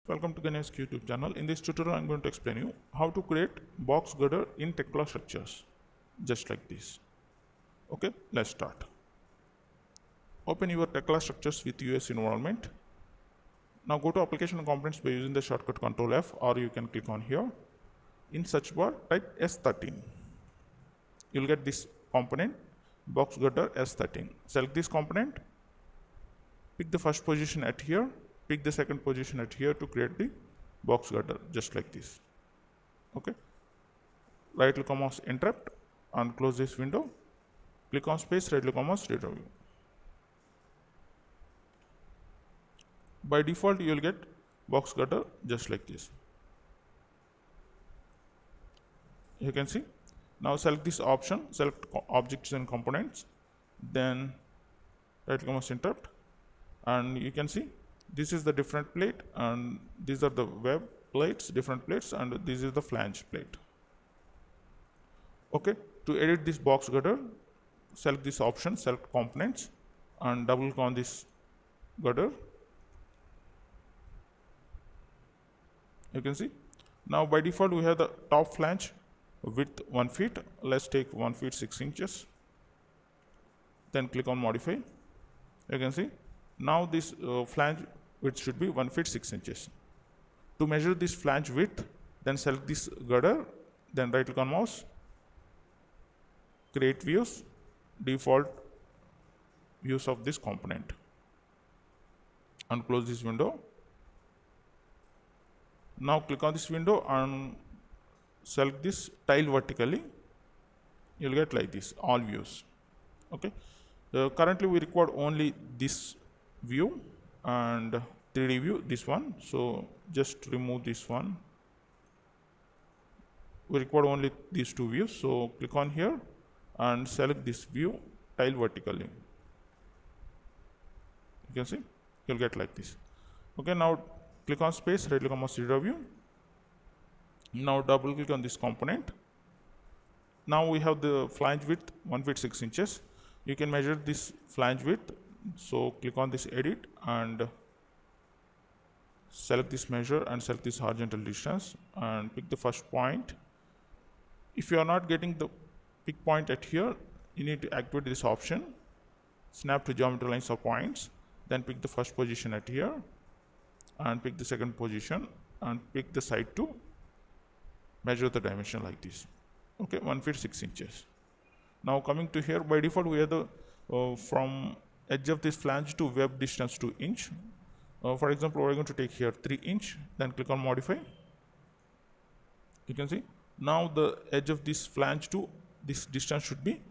Welcome to Ganesh YouTube channel. In this tutorial, I'm going to explain you how to create box girder in Tekla structures, just like this. Okay, let's start. Open your Tekla structures with US environment. Now go to application and components by using the shortcut Ctrl F, or you can click on here. In search bar, type S13. You'll get this component, box girder S13. Select this component. Pick the first position at here. Pick the second position at here to create the box girder, just like this. Okay. Right click on mouse, interrupt, and close this window. Click on space, right click on mouse, redraw view. By default, you will get box girder just like this. You can see. Now select this option, select objects and components, then right click on mouse, interrupt, and you can see this is the different plate, and these are the web plates, different plates, and this is the flange plate. Okay, to edit this box girder, select this option, select components, and double click on this girder. You can see. Now by default we have the top flange width 1 feet. Let's take 1 feet 6 inches. Then click on modify. You can see. Now this flange width should be 1 feet 6 inches. To measure this flange width, then select this girder, then right click on mouse, create views, default views of this component, and close this window. Now click on this window and select this tile vertically. You'll get like this, all views. Okay. Currently we require only this view and 3D view, this one. So just remove this one. We require only these two views. So click on here and select this view, tile vertically. You can see, you'll get like this. Okay, now click on space, right click on mouse, redraw view. Now double click on this component. Now we have the flange width 1 feet 6 inches. You can measure this flange width. So click on this edit and select this measure and select this horizontal distance and pick the first point. If you are not getting the pick point at here, you need to activate this option, snap to geometry lines or points, then pick the first position at here and pick the second position and pick the side to measure the dimension like this. Okay, 1 feet 6 inches. Now coming to here, by default we have the from edge of this flange to web distance 2 inch. For example, we're going to take here 3 inch, then click on modify. You can see now the edge of this flange to this distance should be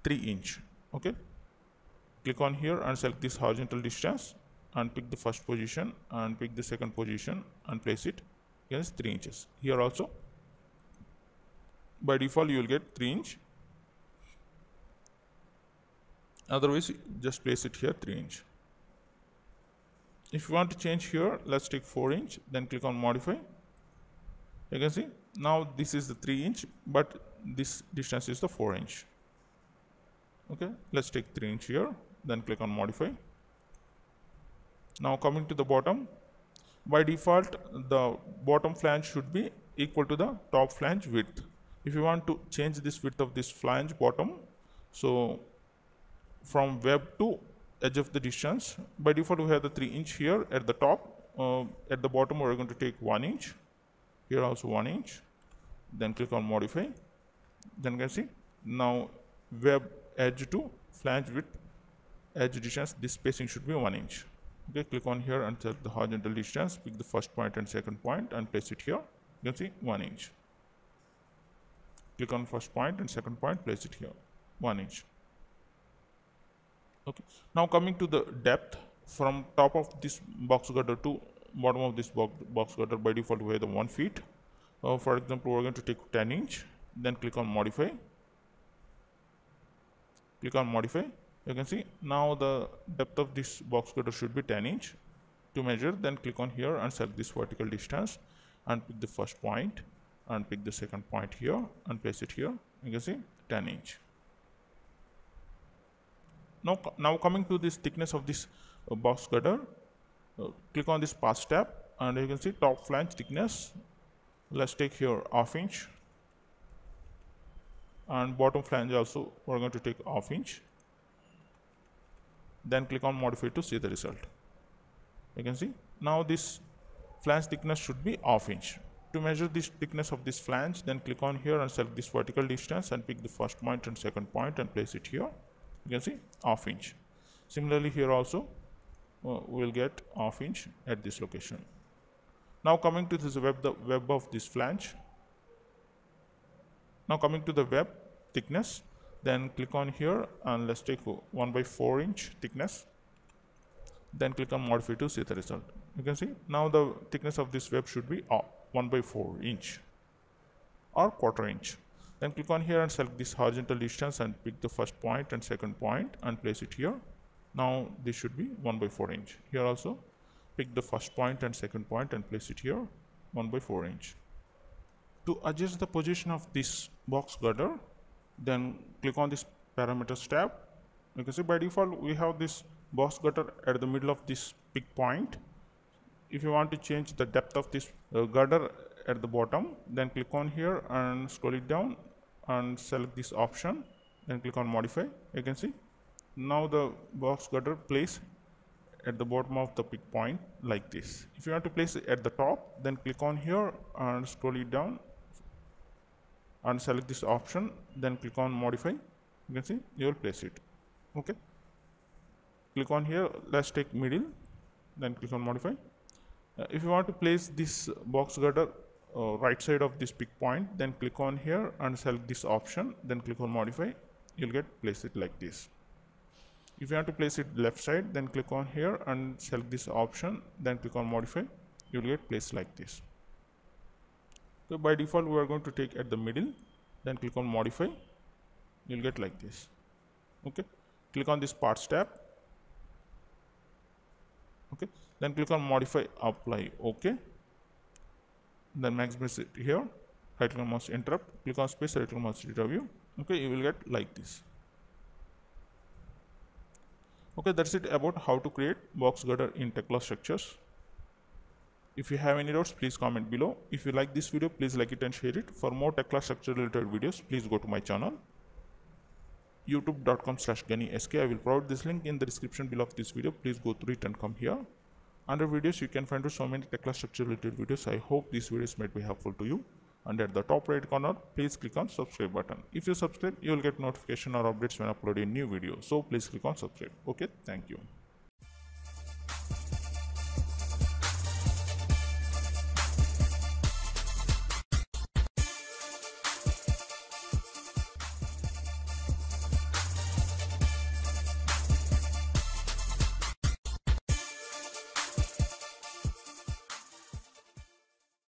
3 inch. Okay, click on here and select this horizontal distance and pick the first position and pick the second position and place it against 3 inches. Here also by default you will get 3 inch. Otherwise just place it here 3 inch. If you want to change here, let's take 4 inch, then click on modify. You can see now this is the 3 inch, but this distance is the 4 inch. Okay, let's take 3 inch here, then click on modify. Now coming to the bottom, by default the bottom flange should be equal to the top flange width. If you want to change this width of this flange bottom, so from web to edge of the distance, by default we have the 3 inch here at the top. At the bottom we're going to take 1 inch, here also 1 inch, then click on modify. Then you can see now web edge to flange width edge distance, this spacing should be 1 inch. Okay, click on here and set the horizontal distance, pick the first point and second point and place it here. You can see 1 inch. Click on first point and second point, place it here 1 inch. Okay, now coming to the depth, from top of this box girder to bottom of this box girder, by default we have the 1 feet. For example, we're going to take 10 inch, then click on modify. Click on modify. You can see now the depth of this box girder should be 10 inch. To measure, then click on here and select this vertical distance and pick the first point and pick the second point here and place it here. You can see 10 inch. Now coming to this thickness of this box girder, click on this path tab and you can see top flange thickness. Let's take here ½ inch, and bottom flange also we're going to take ½ inch. Then click on modify to see the result. You can see now this flange thickness should be ½ inch. To measure this thickness of this flange, then click on here and select this vertical distance and pick the first point and second point and place it here. You can see ½ inch. Similarly here also we will get ½ inch at this location. Now coming to this web, the web of this flange. Now coming to the web thickness, then click on here and let's take 1/4 inch thickness. Then click on modify to see the result. You can see now the thickness of this web should be 1/4 inch or 1/4 inch. Then click on here and select this horizontal distance and pick the first point and second point and place it here. Now this should be 1/4 inch. Here also pick the first point and second point and place it here, 1/4 inch. To adjust the position of this box girder, then click on this parameters tab. You can see by default we have this box girder at the middle of this pick point. If you want to change the depth of this girder at the bottom, then click on here and scroll it down and select this option, then click on modify. You can see now the box girder place at the bottom of the pick point like this. If you want to place it at the top, then click on here and scroll it down and select this option, then click on modify. You can see you will place it. Okay, click on here, let's take middle, then click on modify. If you want to place this box girder right side of this pick point, then click on here and select this option, then click on modify. You'll get place it like this. If you want to place it left side, then click on here and select this option, then click on modify. You'll get placed like this. So by default we are going to take at the middle, then click on modify. You'll get like this. Okay, click on this parts tab. Okay, then click on modify, apply. Okay, then maximize it here, right click on mouse interrupt, click on space, right click on mouse review. Okay, you will get like this. Okay, that's it about how to create box girder in Tekla Structures. If you have any doubts, please comment below. If you like this video, please like it and share it. For more Tekla Structure related videos, please go to my channel, youtube.com/GhaniSK. I will provide this link in the description below of this video. Please go through it and come here. Under videos, you can find so many Tekla Structure related videos. I hope these videos might be helpful to you. And at the top right corner, please click on subscribe button. If you subscribe, you will get notification or updates when I upload a new video. So please click on subscribe. Okay, thank you.